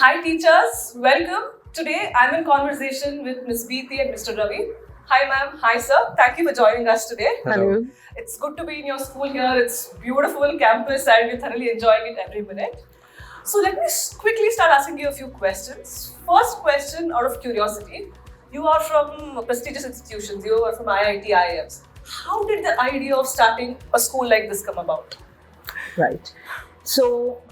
Hi teachers, welcome. Today I'm in conversation with Ms. Bithi and Mr. Ravi. Hi ma'am, hi sir. Thank you for joining us today. Hello. It's good to be in your school here. It's beautiful campus and we're thoroughly enjoying it every minute. So let me quickly start asking you a few questions. First question out of curiosity. You are from prestigious institutions. You are from IIT, IIMs. How did the idea of starting a school like this come about? Right. So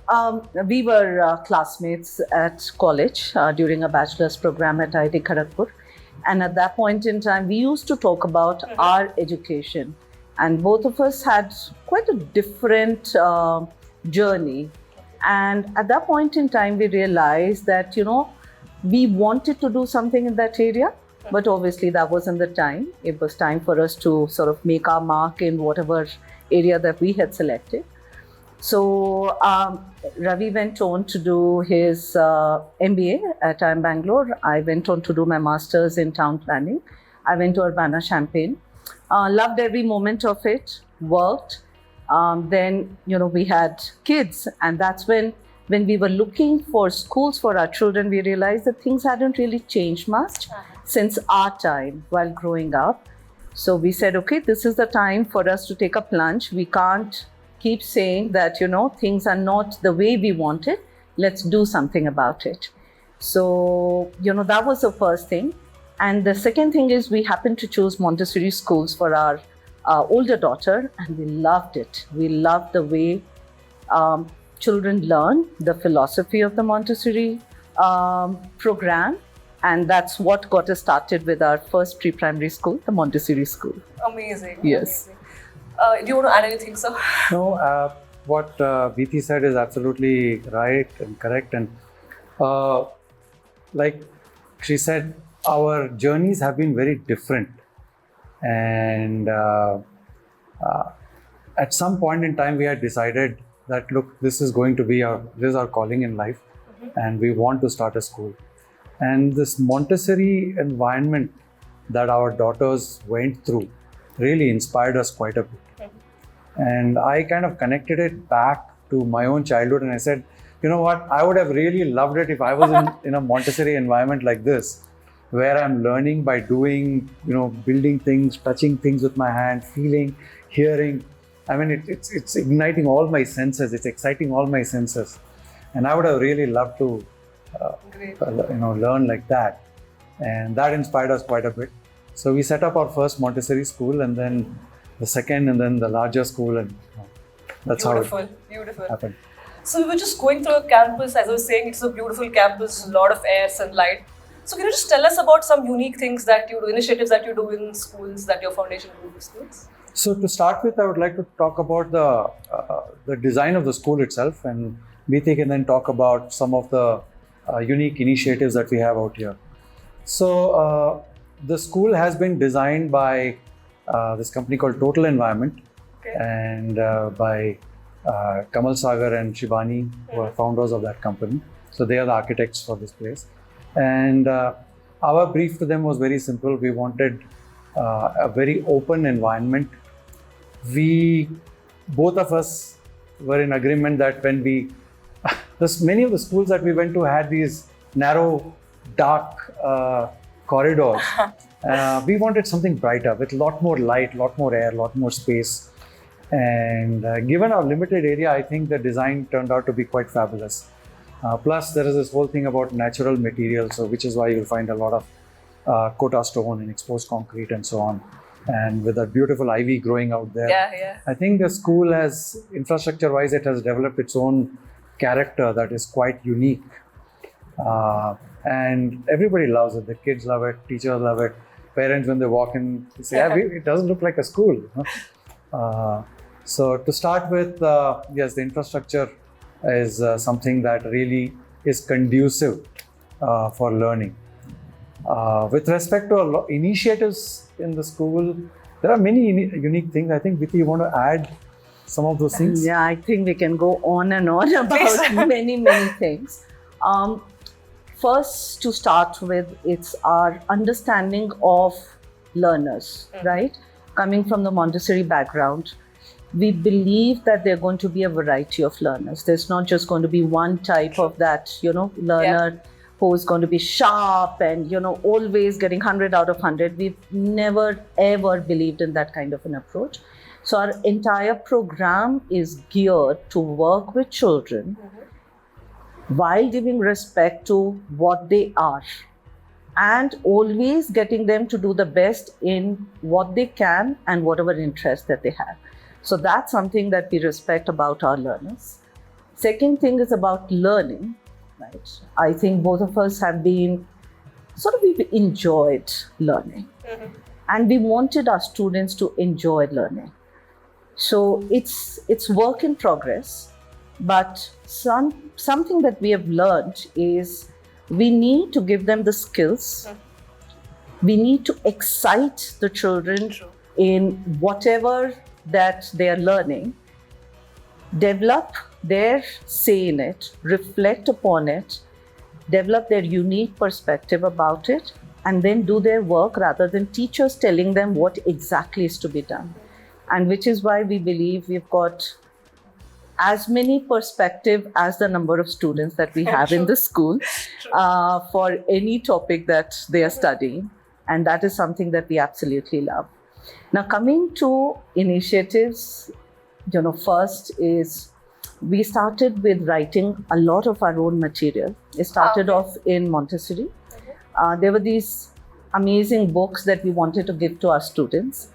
we were classmates at college during a bachelor's program at IIT Kharagpur. And at that point in time, we used to talk about our education. And both of us had quite a different journey. And at that point in time, we realized that, we wanted to do something in that area. But obviously, that wasn't the time. It was time for us to sort of make our mark in whatever area that we had selected. So Ravi went on to do his MBA at IIM Bangalore. I went on to do my master's in town planning. I went to Urbana-Champaign. Loved every moment of it. Worked. Then we had kids, and that's when we were looking for schools for our children, we realized that things hadn't really changed much since our time while growing up. So we said, okay, this is the time for us to take a plunge. We can't keep saying that, things are not the way we want it. Let's do something about it. So, that was the first thing. And the second thing is we happened to choose Montessori schools for our older daughter, and we loved it. We loved the way children learn, the philosophy of the Montessori program. And that's what got us started with our first pre-primary school, the Montessori school. Amazing. Yes. Amazing. Do you want to add anything, sir? No, what Bithi said is absolutely right and correct. And like she said, our journeys have been very different. And at some point in time, we had decided that, look, this is going to be our calling in life, and we want to start a school. And this Montessori environment that our daughters went through really inspired us quite a bit. And I kind of connected it back to my own childhood, and I said, you know what, I would have really loved it if I was in a Montessori environment like this, where I'm learning by doing, building things, touching things with my hand, feeling, hearing. I mean, it's igniting all my senses, it's exciting all my senses. And I would have really loved to, learn like that. And that inspired us quite a bit. So we set up our first Montessori school, and then the second, and then the larger school, and that's how it happened. So we were just going through a campus. As I was saying, it's a beautiful campus, a lot of air, sunlight. So can you just tell us about some unique things that you do, initiatives that you do in schools, that your foundation do with schools? So to start with, I would like to talk about the design of the school itself, and Bithi can then talk about some of the unique initiatives that we have out here. So the school has been designed by this company called Total Environment, and by Kamal Sagar and Shivani, who are founders of that company. So they are the architects for this place. And our brief to them was very simple. We wanted a very open environment. Both of us were in agreement that when many of the schools that we went to had these narrow, dark corridors. We wanted something brighter with a lot more light, a lot more air, a lot more space. And given our limited area, I think the design turned out to be quite fabulous. Plus, there is this whole thing about natural materials, so which is why you'll find a lot of Kota stone and exposed concrete and so on. And with a beautiful ivy growing out there. I think the school has, infrastructure-wise, it has developed its own character that is quite unique. And everybody loves it. The kids love it, teachers love it. Parents, when they walk in, they say, it doesn't look like a school. So to start with, yes, the infrastructure is something that really is conducive for learning. With respect to initiatives in the school, there are many unique things. I think, Bithi, you want to add some of those things? Yeah, I think we can go on and on about many things. First, to start with, it's our understanding of learners, right? Coming from the Montessori background, we believe that there are going to be a variety of learners. There's not just going to be one type of that, learner who's going to be sharp and, always getting 100 out of 100. We've never, ever believed in that kind of an approach. So our entire program is geared to work with children while giving respect to what they are and always getting them to do the best in what they can and whatever interest that they have. So that's something that we respect about our learners. Second thing is about learning, right? I think both of us have been we've enjoyed learning. And we wanted our students to enjoy learning. So it's work in progress, but something that we have learned is we need to give them the skills. We need to excite the children in whatever that they are learning, develop their say in it, reflect upon it, develop their unique perspective about it, and then do their work rather than teachers telling them what exactly is to be done. And which is why we believe we've got as many perspective as the number of students that we have in the school for any topic that they are studying. And that is something that we absolutely love. Now, coming to initiatives, first is we started with writing a lot of our own material. It started off in Montessori. There were these amazing books that we wanted to give to our students,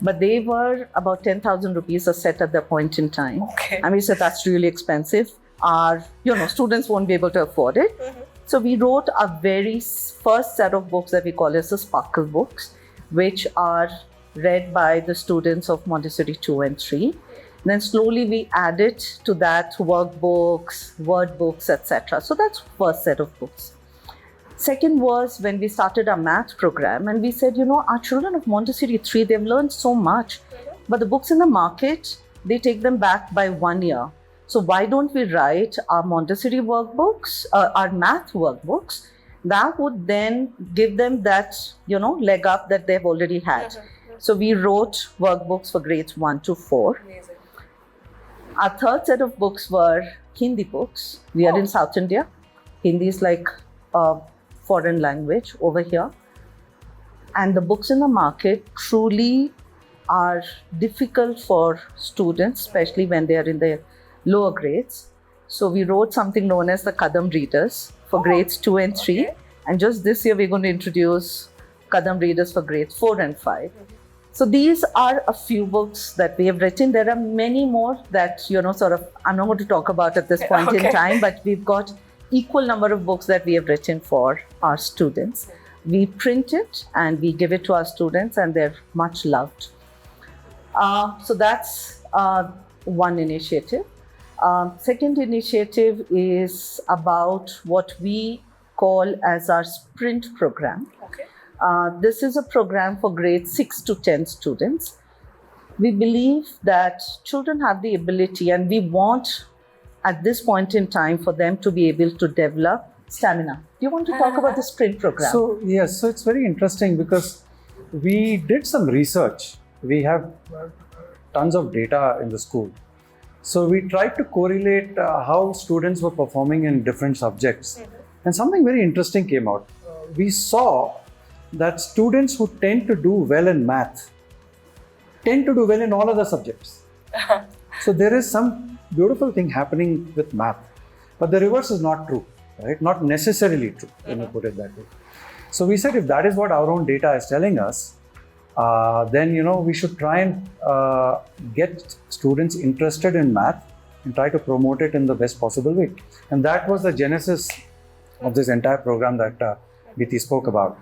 but they were about 10,000 rupees a set at that point in time. And we said, that's really expensive. Our, students won't be able to afford it. So we wrote a very first set of books that we call as the Sparkle books, which are read by the students of Montessori 2 and 3. Then slowly we added to that workbooks, word books, etc. So that's first set of books. Second was when we started our math program and we said, our children of Montessori 3, they've learned so much, but the books in the market, they take them back by 1 year. So why don't we write our Montessori workbooks, our math workbooks, that would then give them that, leg up that they've already had. So we wrote workbooks for grades 1 to 4. Amazing. Our third set of books were Hindi books. We are in South India. Hindi is like a foreign language over here. And the books in the market truly are difficult for students, especially when they are in the lower grades. So we wrote something known as the Kadam Readers for grades 2 and 3. And just this year, we're going to introduce Kadam Readers for grades 4 and 5. So these are a few books that we have written. There are many more that, I'm not going to talk about at this point in time, but we've got equal number of books that we have written for our students. We print it and we give it to our students and they're much loved. So that's one initiative. Second initiative is about what we call as our sprint program. This is a program for grades 6 to 10 students. We believe that children have the ability and we want at this point in time for them to be able to develop stamina. Do you want to talk about the sprint program? So yes, so it's very interesting because we did some research. We have tons of data in the school. So we tried to correlate how students were performing in different subjects. And something very interesting came out. We saw that students who tend to do well in math tend to do well in all other subjects. So there is some beautiful thing happening with math, but the reverse is not true, right? Not necessarily true, when you put it that way. So we said if that is what our own data is telling us, then we should try and get students interested in math and try to promote it in the best possible way. And that was the genesis of this entire program that Bithi spoke about.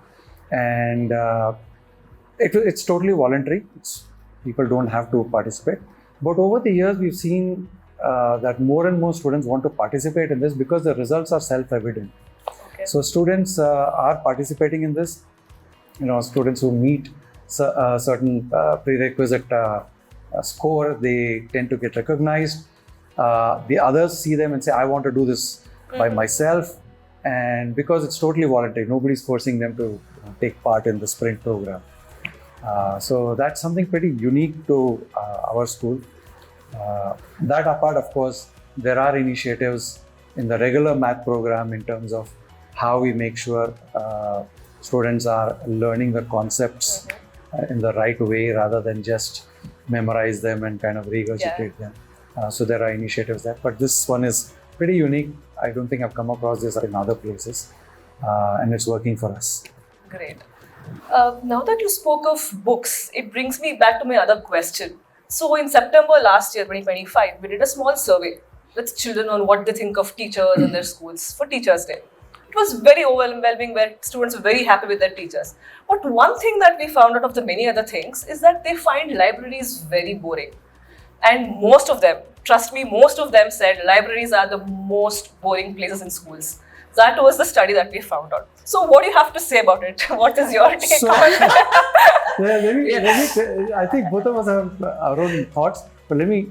And it's totally voluntary. People don't have to participate. But over the years, we've seen that more and more students want to participate in this because the results are self-evident. So students are participating in this. Students who meet certain prerequisite score, they tend to get recognized. The others see them and say, I want to do this by myself. And because it's totally voluntary, nobody's forcing them to take part in the sprint program. So that's something pretty unique to our school. That apart, of course, there are initiatives in the regular math program in terms of how we make sure students are learning the concepts in the right way rather than just memorize them and kind of regurgitate them. So there are initiatives there, but this one is pretty unique. I don't think I've come across this in other places, and it's working for us. Great. Now that you spoke of books, it brings me back to my other question. So in September last year, 2025, we did a small survey with children on what they think of teachers and their schools for Teachers' Day. It was very overwhelming, where students were very happy with their teachers. But one thing that we found out of the many other things is that they find libraries very boring. And most of them, trust me, most of them said libraries are the most boring places in schools. That was the study that we found out. So what do you have to say about it? What is your take on it? I think both of us have our own thoughts, but let me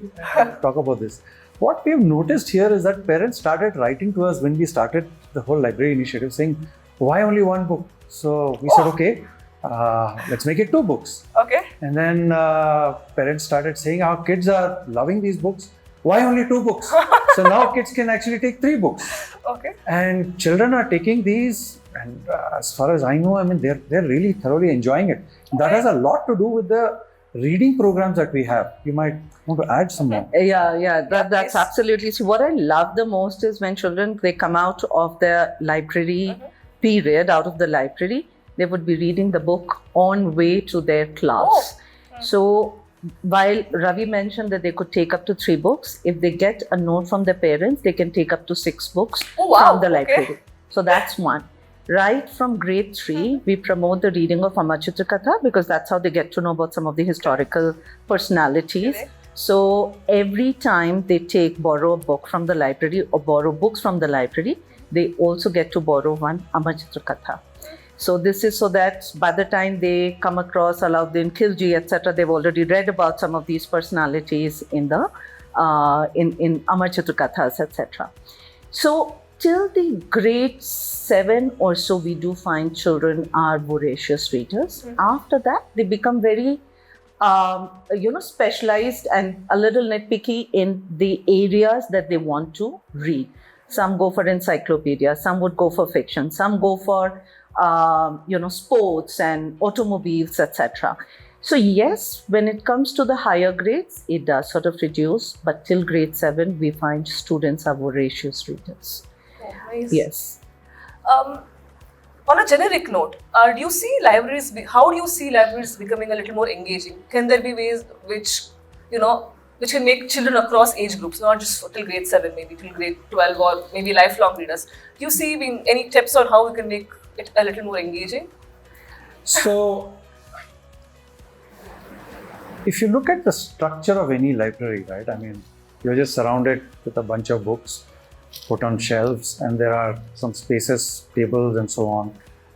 talk about this. What we've noticed here is that parents started writing to us when we started the whole library initiative saying, why only one book? So we said, okay, let's make it 2 books. Okay. And then parents started saying, our kids are loving these books. Why only 2 books? So now kids can actually take 3 books. Okay. And children are taking these, and as far as I know, I mean, they're really thoroughly enjoying it. That has a lot to do with the reading programs that we have. You might want to add some more. That's absolutely. So what I love the most is when children, they come out of their library period, out of the library, they would be reading the book on way to their class. So while Ravi mentioned that they could take up to 3 books, if they get a note from their parents, they can take up to 6 books from the library. So that's one. Right from grade 3, we promote the reading of Amar Chitra Katha because that's how they get to know about some of the historical personalities. So every time they borrow a book from the library or borrow books from the library, they also get to borrow one Amar Chitra Katha. So this is so that by the time they come across Alauddin Khilji, etc., they've already read about some of these personalities in the in Amar Chitra Kathas, etc. So till the grade 7 or so, we do find children are voracious readers. After that, they become very specialized and a little nitpicky in the areas that they want to read. Some go for encyclopedia, some would go for fiction, some go for sports and automobiles, etc. So yes, when it comes to the higher grades, it does sort of reduce, but till grade 7, we find students are voracious readers. Nice. Yes. On a generic note, do you see libraries? How do you see libraries becoming a little more engaging? Can there be ways which can make children across age groups, not just till grade 7, maybe till grade 12, or maybe lifelong readers? Do you see any tips on how we can make it a little more engaging? So, if you look at the structure of any library, right? I mean, you're just surrounded with a bunch of books put on shelves, and there are some spaces, tables, and so on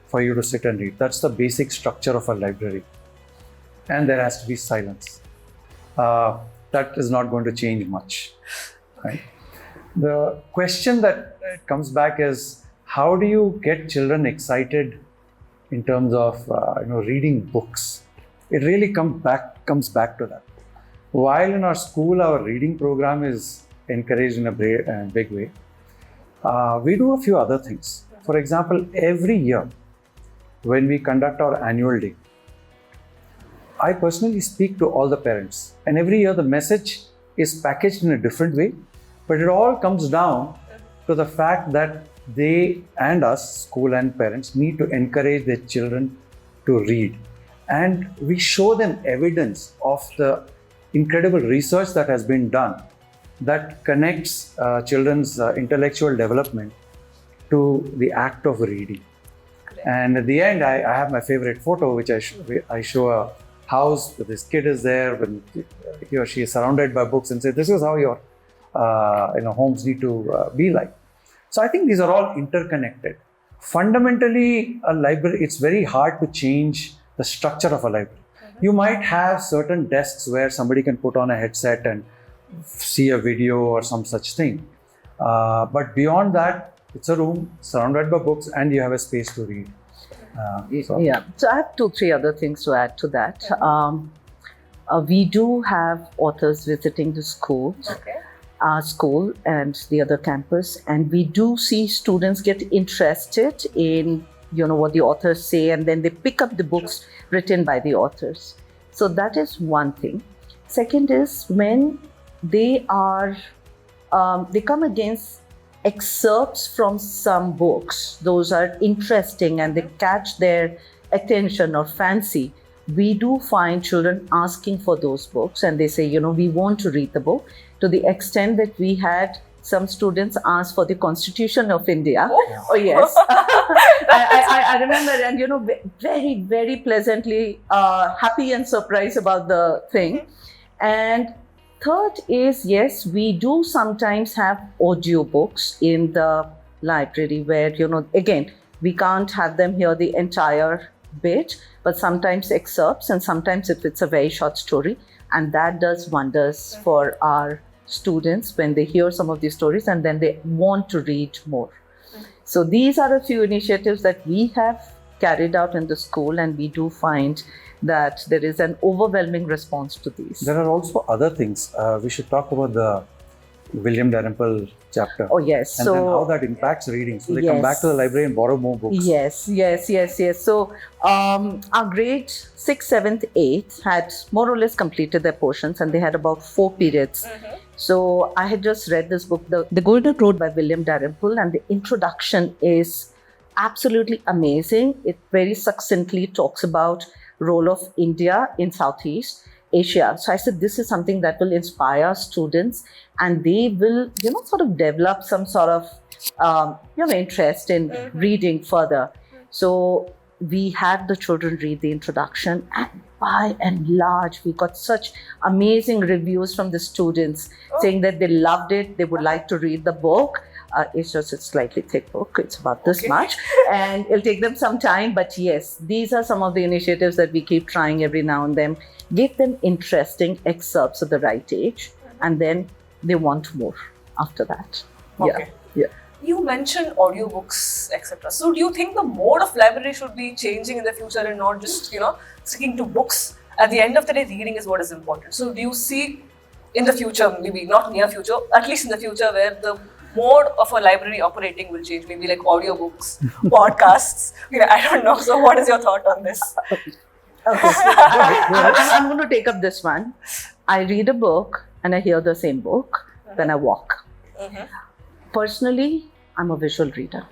for you to sit and read. That's the basic structure of a library. And there has to be silence. That is not going to change much, right? The question that comes back is, how do you get children excited in terms of reading books? It really comes back to that. While in our school, our reading program is encouraged in a big way, we do a few other things. For example, every year when we conduct our annual day, I personally speak to all the parents, and every year the message is packaged in a different way, but it all comes down to the fact that they and us, school and parents, need to encourage their children to read. And we show them evidence of the incredible research that has been done that connects children's intellectual development to the act of reading. And at the end, I have my favorite photo, which I show a house with this kid is there when he or she is surrounded by books and say, this is how your homes need to be like. So I think these are all interconnected. Fundamentally, a library, it's very hard to change the structure of a library. You might have certain desks where somebody can put on a headset and see a video or some such thing. But beyond that, it's a room surrounded by books and you have a space to read. So I have 2-3 other things to add to that. We do have authors visiting the school, our school and the other campus, and we do see students get interested in what the authors say, and then they pick up the books written by the authors. So that is one thing. Second is when they are they come against excerpts from some books, those are interesting and they catch their attention or fancy. We do find children asking for those books, and they say, we want to read the book, to the extent that we had some students ask for the Constitution of India. Oh yes. I remember, and very, very pleasantly happy and surprised about the thing. And third is, yes, we do sometimes have audiobooks in the library where, again, we can't have them hear the entire bit, but sometimes excerpts, and sometimes if it's a very short story, and that does wonders for our students when they hear some of these stories and then they want to read more. So these are a few initiatives that we have carried out in the school, and we do find that there is an overwhelming response to these. There are also other things. We should talk about the William Dalrymple chapter. Oh yes. And then how that impacts reading. So they come back to the library and borrow more books. Yes. So our grade 6th, 7th, 8th had more or less completed their portions, and they had about 4 periods. So I had just read this book, The Golden Road by William Dalrymple, and the introduction is absolutely amazing. It very succinctly talks about role of India in Southeast Asia. So I said, this is something that will inspire students, and they will, sort of develop some sort of, interest in reading further. So we had the children read the introduction, and by and large, we got such amazing reviews from the students saying that they loved it, they would like to read the book. It's just a slightly thick book. It's about this much, and it'll take them some time. But yes, these are some of the initiatives that we keep trying every now and then. Give them interesting excerpts at the right age, and then they want more after that. Yeah. You mentioned audiobooks, etc. So do you think the mode of library should be changing in the future and not just, sticking to books? At the end of the day, reading is what is important. So do you see in the future, maybe not near future, at least in the future, where the mode of a library operating will change, maybe like audiobooks, podcasts, I don't know. So what is your thought on this? Okay. I'm going to take up this one. I read a book and I hear the same book, then I walk. Personally, I'm a visual reader.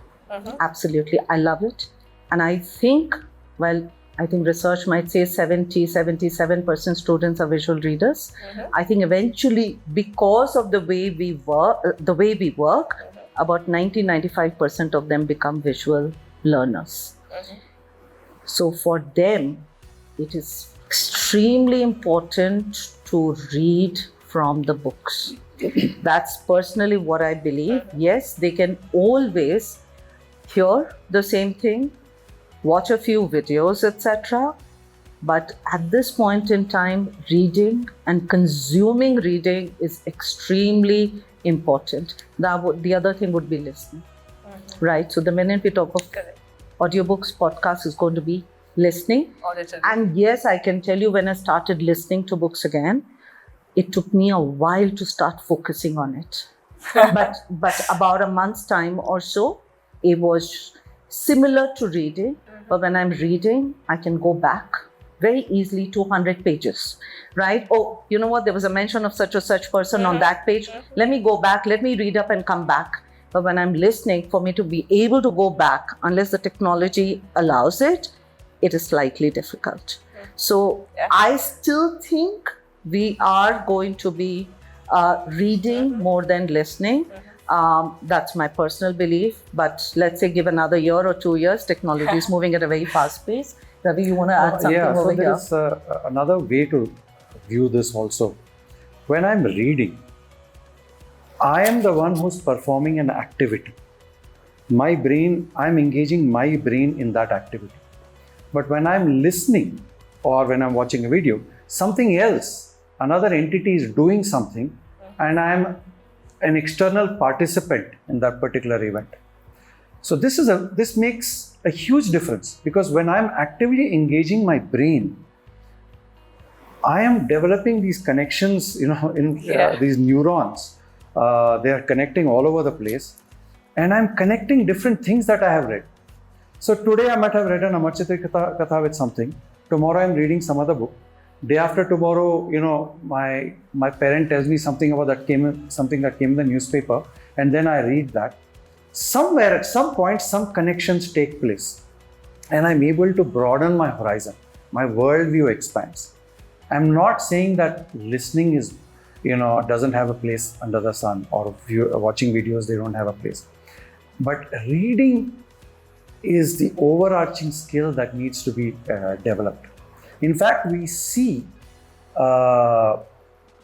Absolutely. I love it. And I think research might say 77% students are visual readers. I think eventually, because of the way we work, about 90-95% of them become visual learners. So for them, it is extremely important to read from the books. That's personally what I believe. Yes, they can always hear the same thing, watch a few videos, etc. But at this point in time, reading and consuming reading is extremely important. The other thing would be listening, right? So the minute we talk of audiobooks, podcast is going to be listening. And yes, I can tell you, when I started listening to books again, it took me a while to start focusing on it. but about a month's time or so, it was similar to reading. But when I'm reading, I can go back very easily to 100 pages, right? Oh, you know what? There was a mention of such or such person on that page. Let me go back. Let me read up and come back. But when I'm listening, for me to be able to go back, unless the technology allows it, it is slightly difficult. So I still think we are going to be reading more than listening. That's my personal belief. But let's say give another year or 2 years, technology is moving at a very fast pace. Ravi, you want to add something over here? There is another way to view this also. When I'm reading, I am the one who's performing an activity. My brain, I'm engaging my brain in that activity. But when I'm listening or when I'm watching a video, something else, another entity is doing something, and I'm an external participant in that particular event. So this makes a huge difference, because when I'm actively engaging my brain, I am developing these connections, in these neurons. They are connecting all over the place, and I'm connecting different things that I have read. So today I might have read an Amarchitri Katha with something. Tomorrow I'm reading some other book. Day after tomorrow, my parent tells me something something that came in the newspaper, and then I read that. Somewhere at some point, some connections take place, and I'm able to broaden my horizon. My worldview expands. I'm not saying that listening is, doesn't have a place under the sun, or watching videos, they don't have a place. But reading is the overarching skill that needs to be developed. In fact, we see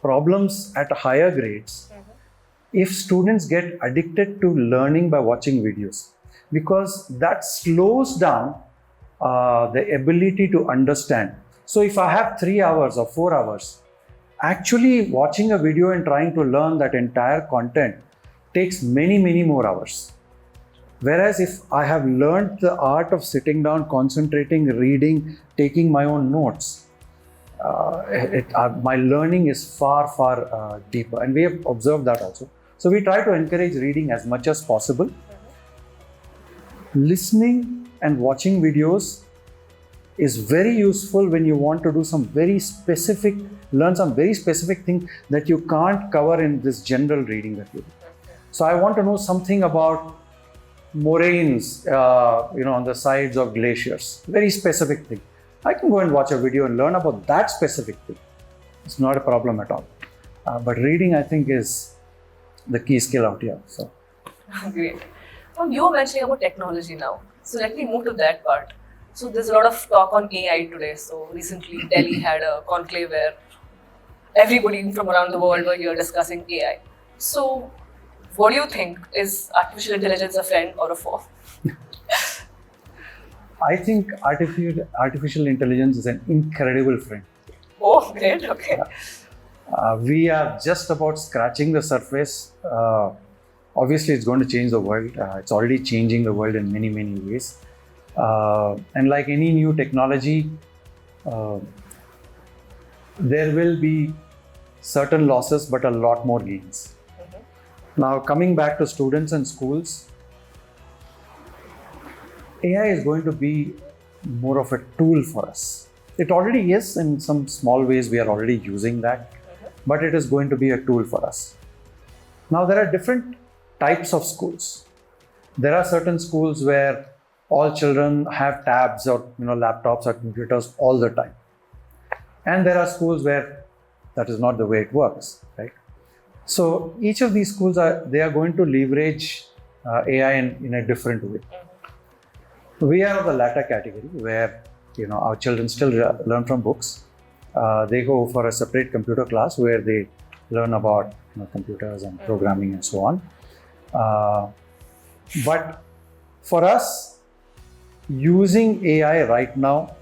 problems at higher grades if students get addicted to learning by watching videos, because that slows down the ability to understand. So if I have 3 hours or 4 hours, actually watching a video and trying to learn that entire content takes many, many more hours. Whereas if I have learned the art of sitting down, concentrating, reading, taking my own notes, my learning is far, far deeper. And we have observed that also. So we try to encourage reading as much as possible. Listening and watching videos is very useful when you want to do learn some very specific thing that you can't cover in this general reading that you do. So I want to know something about moraines, on the sides of glaciers, very specific thing. I can go and watch a video and learn about that specific thing. It's not a problem at all. But reading, I think, is the key skill out here. So. Great. You were mentioning about technology now. So let me move to that part. So there's a lot of talk on AI today. So recently Delhi had a conclave where everybody from around the world were here discussing AI. So what do you think? Is artificial intelligence a friend or a foe? I think artificial intelligence is an incredible friend. Oh, great. Okay. We are just about scratching the surface. Obviously, it's going to change the world. It's already changing the world in many, many ways. And like any new technology, there will be certain losses, but a lot more gains. Now, coming back to students and schools, AI is going to be more of a tool for us. It already is in some small ways. We are already using that, but it is going to be a tool for us. Now, there are different types of schools. There are certain schools where all children have tabs or laptops or computers all the time, and there are schools where that is not the way it works, right? So each of these schools are going to leverage AI in a different way. We are of the latter category where our children still learn from books. They go for a separate computer class where they learn about computers and programming and so on. But for us, using AI right now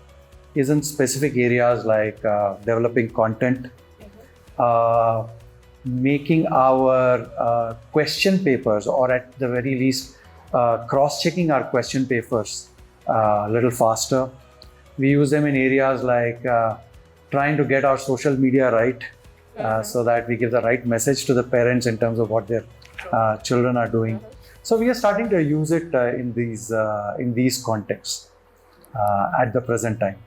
is in specific areas like developing content, making our question papers, or at the very least cross-checking our question papers a little faster. We use them in areas like trying to get our social media right, so that we give the right message to the parents in terms of what their children are doing. So we are starting to use it in these contexts at the present time.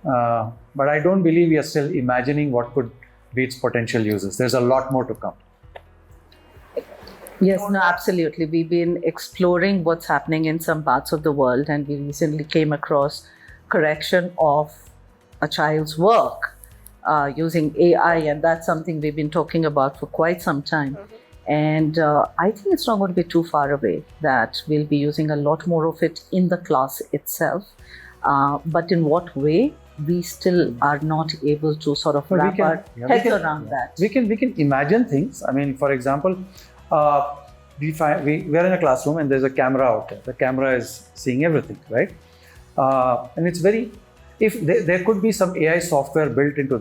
But I don't believe we are still imagining what could be its potential uses. There's a lot more to come. Yes, no, absolutely. We've been exploring what's happening in some parts of the world, and we recently came across correction of a child's work using AI, and that's something we've been talking about for quite some time. And I think it's not going to be too far away that we'll be using a lot more of it in the class itself. But in what way? We still are not able to sort of wrap our heads around that. We can imagine things. I mean, for example, we are in a classroom and there's a camera out there. The camera is seeing everything, right? And it's there could be some AI software built into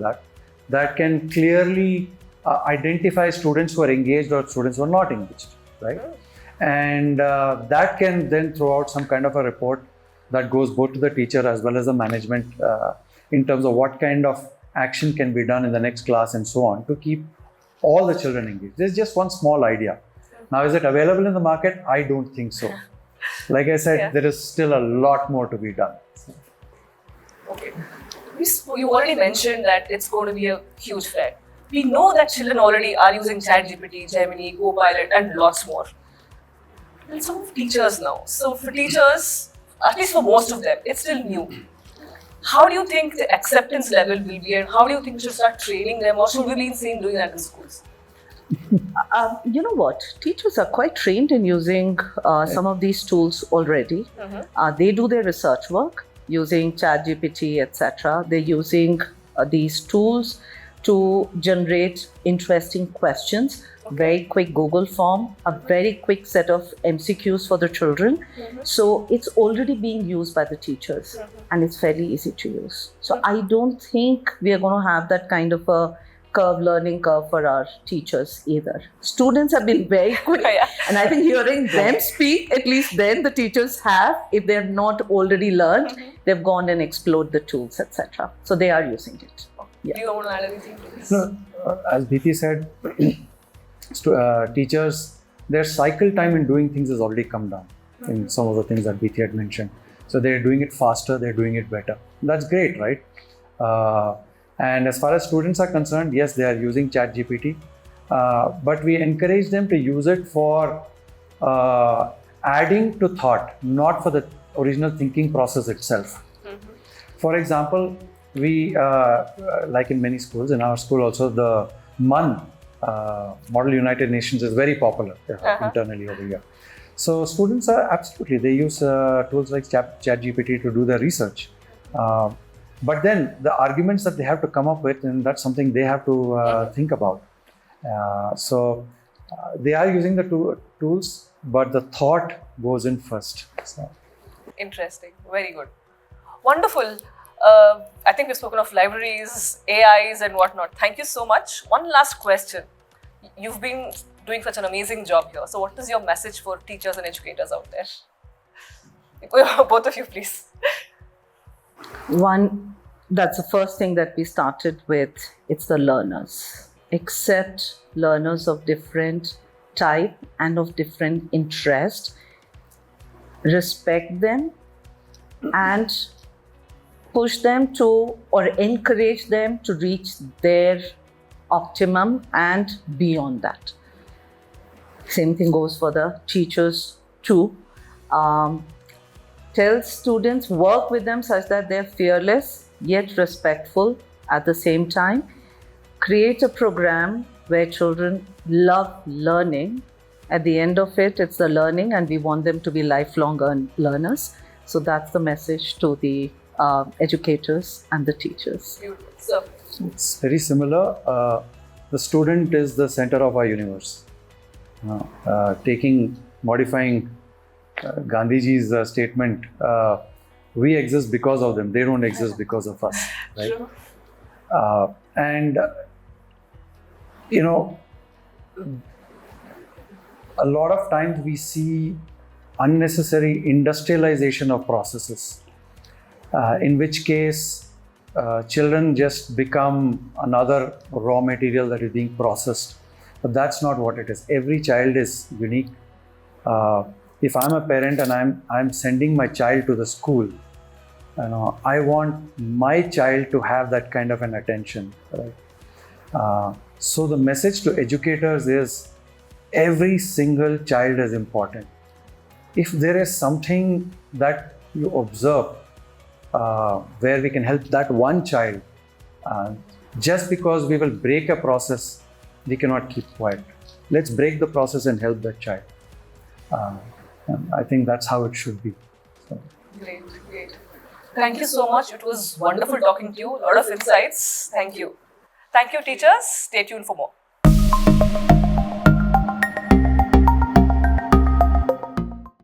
that can clearly identify students who are engaged or students who are not engaged, right? And that can then throw out some kind of a report that goes both to the teacher as well as the management in terms of what kind of action can be done in the next class and so on to keep all the children engaged. There's just one small idea. Now, is it available in the market? I don't think so. Like I said, there is still a lot more to be done. Okay. You already mentioned that it's going to be a huge fad. We know that children already are using ChatGPT, Gemini, Copilot, and lots more. And some of teachers now. So for teachers, at least for most of them, it's still new. How do you think the acceptance level will be, and how do you think we should start training them, or should we be seen doing that in schools? You know what? Teachers are quite trained in using some of these tools already. They do their research work using ChatGPT, etc. They're using these tools to generate interesting questions, very quick Google form, a very quick set of MCQs for the children. So it's already being used by the teachers and it's fairly easy to use. So I don't think we are going to have that kind of a learning curve for our teachers either. Students have been very quick, and I think hearing them speak, at least then the teachers have, if they have not already learned, they've gone and explored the tools, etc. So they are using it. Do you want to add anything to this? No, as Bithi said, teachers, their cycle time in doing things has already come down in some of the things that Bithi had mentioned. So they're doing it faster, they're doing it better. That's great, right? And as far as students are concerned, yes, they are using ChatGPT, but we encourage them to use it for adding to thought, not for the original thinking process itself. For example, we, like in many schools, in our school also, the MUN, Model United Nations, is very popular internally over here. So students are absolutely, they use tools like ChatGPT to do their research. But then the arguments that they have to come up with, and that's something they have to think about. So they are using the tools, but the thought goes in first. So. Interesting. Very good. Wonderful. I think we've spoken of libraries, AIs and whatnot. Thank you so much. One last question. You've been doing such an amazing job here. So what is your message for teachers and educators out there? Both of you, please. One, that's the first thing that we started with. It's the learners. Accept learners of different type and of different interest. Respect them and push them to, or encourage them to reach their optimum and beyond that. Same thing goes for the teachers too. Tell students, work with them such that they're fearless yet respectful at the same time. Create a program where children love learning. At the end of it, it's the learning, and we want them to be lifelong learners. So that's the message to the educators and the teachers. Beautiful. So, it's very similar. The student is the center of our universe. Modifying Gandhiji's statement, we exist because of them, they don't exist because of us, right? Sure. And you know, a lot of times we see unnecessary industrialization of processes, in which case children just become another raw material that is being processed. But that's not what it is. Every child is unique. If I'm a parent and I'm sending my child to the school, I want my child to have that kind of an attention, right? So the message to educators is every single child is important. If there is something that you observe where we can help that one child, just because we will break a process, we cannot keep quiet. Let's break the process and help that child. And I think that's how it should be. So. Great. Thank you so much. It was wonderful talking to you. A lot of insights. Thank you. Thank you, teachers. Stay tuned for more.